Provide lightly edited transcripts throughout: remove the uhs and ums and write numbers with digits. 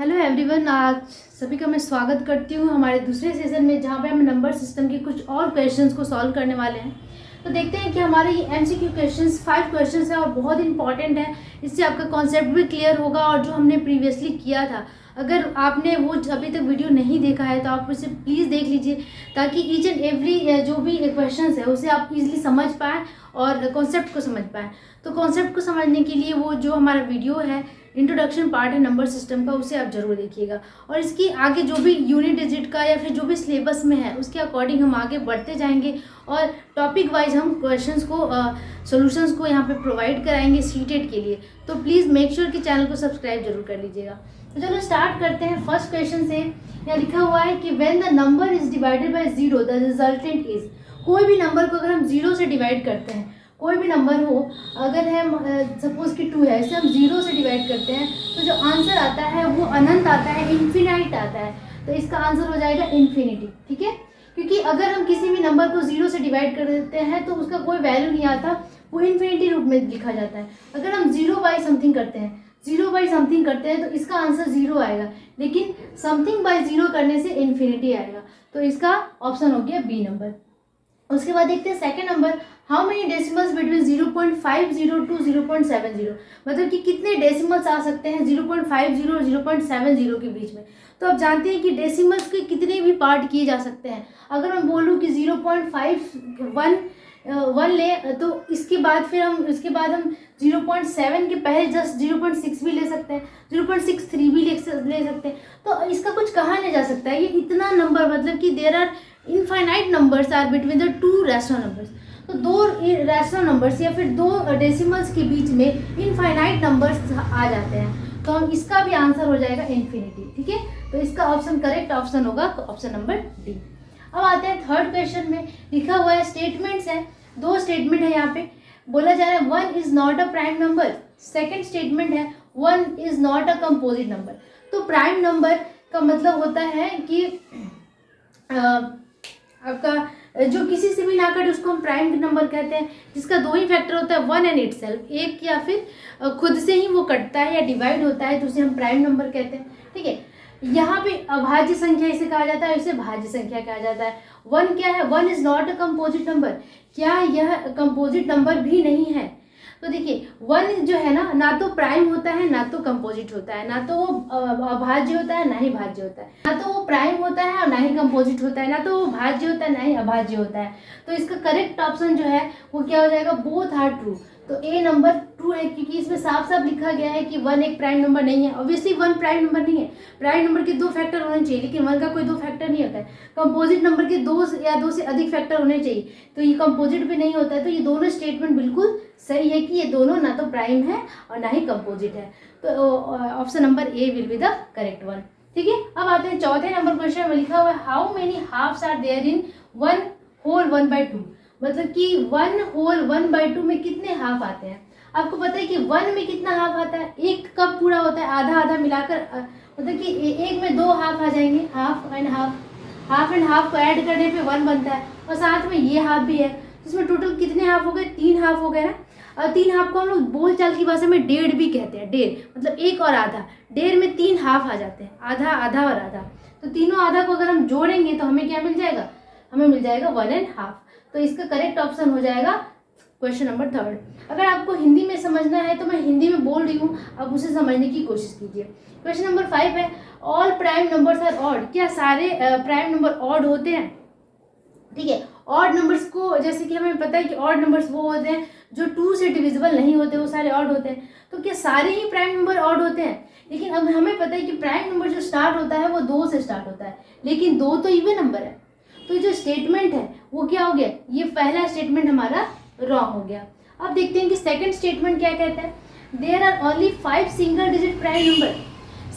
Hello everyone, आज सभी का मैं स्वागत करती हूँ हमारे दूसरे सेशन में, जहाँ पे हम नंबर सिस्टम के कुछ और क्वेश्चंस को सॉल्व करने वाले हैं। तो देखते हैं कि हमारे ये एमसीक्यू क्वेश्चंस 5 क्वेश्चंस हैं और बहुत इंपॉर्टेंट है। इससे आपका कॉन्सेप्ट भी क्लियर होगा और जो हमने प्रीवियसली किया था, अगर आपने वो अभी तक वीडियो नहीं देखा है तो आप उसे प्लीज़ देख लीजिए, ताकि ईच एंड एवरी जो भी क्वेश्चंस है उसे आप इजीली समझ पाएँ और कॉन्सेप्ट को समझ पाएँ। तो कॉन्सेप्ट को समझने के लिए वो जो हमारा वीडियो है, इंट्रोडक्शन पार्ट है नंबर सिस्टम का, उसे आप जरूर देखिएगा। और इसकी आगे जो भी यूनिट डिजिट का या फिर जो भी सिलेबस में है उसके अकॉर्डिंग हम आगे बढ़ते जाएंगे और टॉपिक वाइज हम क्वेश्चंस को सॉल्यूशंस को यहाँ पे प्रोवाइड कराएंगे सीटेट के लिए। तो प्लीज़ मेक श्योर कि चैनल को सब्सक्राइब जरूर कर लीजिएगा। तो चलो स्टार्ट करते हैं फर्स्ट क्वेश्चन से। यहाँ लिखा हुआ है कि when the number is divided by 0 the resultant is. कोई भी नंबर को अगर हम 0 से डिवाइड करते हैं, कोई भी नंबर हो, अगर है सपोज कि 2 है, इसे हम 0 से डिवाइड करते हैं तो जो आंसर आता है वो अनंत आता है, इन्फिनाइट आता है। तो इसका आंसर हो जाएगा इन्फिनिटी। ठीक है, क्योंकि अगर हम किसी भी नंबर को 0 से डिवाइड कर देते हैं तो उसका कोई वैल्यू नहीं आता, वो इन्फिनिटी रूप में लिखा जाता है। अगर हम 0 बाई समथिंग करते हैं, 0 बाई समथिंग करते हैं तो इसका आंसर 0 आएगा, लेकिन समथिंग बाई 0 करने से इन्फिनिटी आएगा। तो इसका ऑप्शन हो गया बी नंबर। उसके बाद देखते हैं second number, how many decimals between 0.50 to 0.70। मतलब कि कितने डेसिमल्स आ सकते हैं 0.50 और 0.70 के बीच में। तो आप जानते हैं कि डेसिमल्स के कितने भी पार्ट किए जा सकते हैं। अगर मैं बोलूँ कि 0.51 ले, तो इसके बाद फिर हम 0.7 के पहले जस्ट 0.6 भी ले सकते हैं, 0.63 भी ले सकते हैं। तो इसका कुछ कहा नहीं जा सकता है। ये इतना नंबर, मतलब कि there are infinite numbers are between the two rational numbers. तो दो रैशनल नंबर्स या फिर दो डेसिमल्स के बीच में इनफाइनाइट नंबर्स आ जाते हैं, तो हम इसका भी आंसर हो जाएगा इन्फिनिटी। ठीक है, तो इसका ऑप्शन करेक्ट ऑप्शन होगा ऑप्शन नंबर डी। अब आते हैं थर्ड क्वेश्चन में। लिखा हुआ है स्टेटमेंट्स है, दो स्टेटमेंट है। यहाँ पे बोला जा रहा है 1 is not a prime number. Second statement है 1 is not a composite number. तो प्राइम नंबर का मतलब होता है कि आपका जो किसी से भी ना कटे उसको हम प्राइम नंबर कहते हैं, जिसका दो ही फैक्टर होता है, वन एंड इटसेल्फ, एक या फिर खुद से ही वो कटता है या डिवाइड होता है, तो उसे हम प्राइम नंबर कहते हैं। ठीक है, यहाँ पे अभाज्य संख्या इसे कहा जाता है, इसे भाज्य संख्या कहा जाता है। 1 क्या है? 1 is not a composite number. क्या यह कंपोजिट नंबर भी नहीं है? तो देखिए 1 जो है ना तो प्राइम होता है ना तो कंपोजिट होता है, ना तो वो अभाज्य होता है ना ही भाज्य होता है, ना तो वो प्राइम होता है और ना ही कंपोजिट होता है, ना तो वो भाज्य होता है ना ही अभाज्य होता है। तो इसका करेक्ट ऑप्शन जो है वो क्या हो जाएगा? Both are true. तो ए नंबर ट्रू है, क्योंकि इसमें साफ साफ लिखा गया है कि 1 एक प्राइम नंबर नहीं है। ऑब्वियसली 1 प्राइम नंबर नहीं है। प्राइम नंबर के 2 फैक्टर होने चाहिए, लेकिन 1 का कोई 2 फैक्टर नहीं होता है। कंपोजिट नंबर के 2 या 2 से अधिक फैक्टर होने चाहिए, तो ये कंपोजिट भी नहीं होता है। तो ये दोनों स्टेटमेंट बिल्कुल सही है कि ये दोनों ना तो प्राइम है और ना ही कंपोजिट है। तो option number A will be the correct one. ठीक है, अब आते हैं चौथे नंबर क्वेश्चन में। लिखा हुआ है how many halves are there in 1 whole 1/2। मतलब कि 1 होल 1/2 में कितने हाफ आते हैं? आपको पता है कि 1 में कितना हाफ आता है? एक कप पूरा होता है, आधा आधा मिलाकर, मतलब कि एक में 2 हाफ आ जाएंगे, हाफ एंड हाफ को ऐड करने पे 1 बनता है, और साथ में ये हाफ भी है। इसमें टोटल कितने हाफ हो गए? 3 हाफ हो गए ना। और 3 हाफ को हम लोग बोलचाल की भाषा में डेढ़ भी कहते हैं। डेढ़ मतलब एक और आधा, डेढ़ में 3 हाफ आ जाते हैं, आधा आधा और आधा। तो तीनों आधा को अगर हम जोड़ेंगे तो हमें क्या मिल जाएगा? हमें मिल जाएगा 1.5। तो इसका करेक्ट ऑप्शन हो जाएगा क्वेश्चन नंबर 3। अगर आपको हिंदी में समझना है तो मैं हिंदी में बोल रही हूँ, आप उसे समझने की कोशिश कीजिए। क्वेश्चन नंबर 5 है all prime numbers are odd. क्या सारे प्राइम नंबर ऑड होते हैं? ठीक है, ऑड नंबर्स को, जैसे कि हमें पता है कि ऑड नंबर्स वो होते हैं जो 2 से डिविजिबल नहीं होते, वो सारे ऑड होते हैं। तो क्या सारे ही प्राइम नंबर ऑड होते हैं? लेकिन अब हमें पता है कि प्राइम नंबर जो स्टार्ट होता है वो 2 से स्टार्ट होता है, लेकिन 2 तो इवन नंबर है। तो जो स्टेटमेंट है वो क्या हो गया? ये पहला स्टेटमेंट हमारा रॉन्ग हो गया। अब देखते हैं कि सेकंड स्टेटमेंट क्या कहता है। There are only 5 single digit prime number.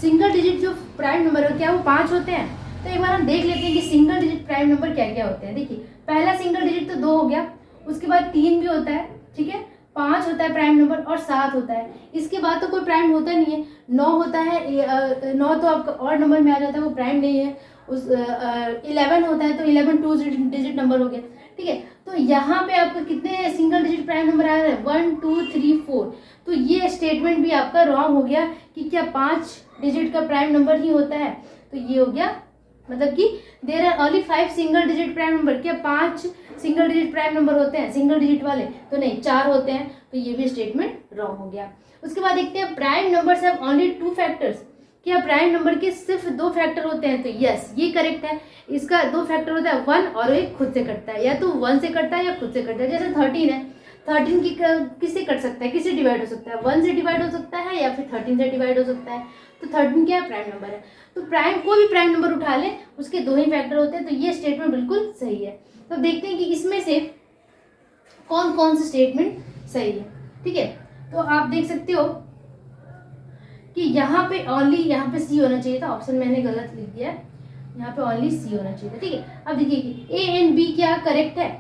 Single digit जो प्राइम नंबर है क्या वो 5 होते हैं? तो एक बार हम देख लेते हैं कि सिंगल डिजिट प्राइम नंबर क्या क्या होते हैं। देखिए पहला सिंगल डिजिट तो 2 हो गया, उसके बाद 3 भी होता है, ठीक है, 5 होता है प्राइम नंबर और 7 होता है। इसके बाद तो कोई प्राइम होता नहीं है। 9 होता है, 9 तो आपका और नंबर में आ जाता है, वो प्राइम नहीं है। उस 11 होता है, तो 11 2 डिजिट नंबर हो गया। ठीक है, तो यहाँ पे आपको कितने सिंगल डिजिट प्राइम नंबर आ रहे हैं, 1 2 3 4। तो ये स्टेटमेंट भी आपका रॉन्ग हो गया कि क्या 5 डिजिट का प्राइम नंबर ही होता है। तो ये हो गया मतलब कि there are only 5 single digit prime number, क्या 5 सिंगल डिजिट प्राइम नंबर होते हैं सिंगल डिजिट वाले, तो नहीं 4 होते हैं। तो ये भी स्टेटमेंट रॉन्ग हो गया। उसके बाद देखते हैं prime numbers have only 2 factors, क्या प्राइम नंबर के सिर्फ 2 फैक्टर होते हैं। तो यस ये करेक्ट है, इसका 2 फैक्टर होता है 1 और एक खुद से कटता है, या तो 1 से कटता है या खुद से कटता है। जैसे 13 है, 13 की किससे कट सकता है, किससे डिवाइड हो सकता है, 1 से डिवाइड हो सकता है या फिर 13 से डिवाइड हो सकता है। तो 13 क्या है, प्राइम नंबर है। तो प्राइम कोई भी प्राइम नंबर उठा ले उसके 2 ही फैक्टर होते हैं। तो ये स्टेटमेंट बिल्कुल सही है। तो देखते हैं कि इसमें से कौन कौन से स्टेटमेंट सही है। ठीक है, तो आप देख सकते हो कि यहाँ पे ओनली, यहाँ पे सी होना चाहिए था, ऑप्शन मैंने गलत लिख दिया है, यहाँ पे ओनली सी होना चाहिए था। ठीक है, अब देखिए कि ए एंड बी क्या करेक्ट है,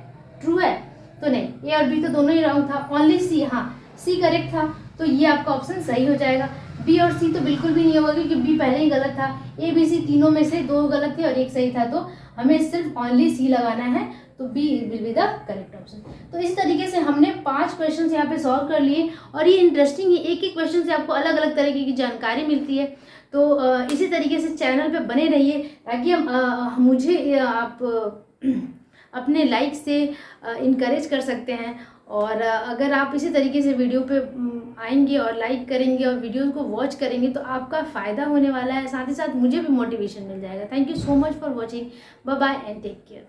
ट्रू है, तो नहीं, ए और बी तो दोनों ही रॉन्ग था, ओनली सी, हाँ सी करेक्ट था। तो ये आपका ऑप्शन सही हो जाएगा। बी और सी तो बिल्कुल भी नहीं होगा क्योंकि बी पहले ही गलत था, ए बी सी तीनों में से 2 गलत थे और 1 सही था। तो हमें सिर्फ ओनली सी लगाना है, तो B will be the correct option. तो इस तरीके से हमने 5 क्वेश्चन यहाँ पे सॉल्व कर लिए और ये इंटरेस्टिंग है, एक एक क्वेश्चन से आपको अलग अलग तरीके की जानकारी मिलती है। तो इसी तरीके से चैनल पे बने रहिए ताकि मुझे आप अपने लाइक से इनकरेज कर सकते हैं। और अगर आप इसी तरीके से वीडियो पे आएंगे और लाइक करेंगे और वीडियो को वॉच करेंगे तो आपका फ़ायदा होने वाला है, साथ ही साथ मुझे भी मोटिवेशन मिल जाएगा। Thank you so much for watching, bye bye and take care.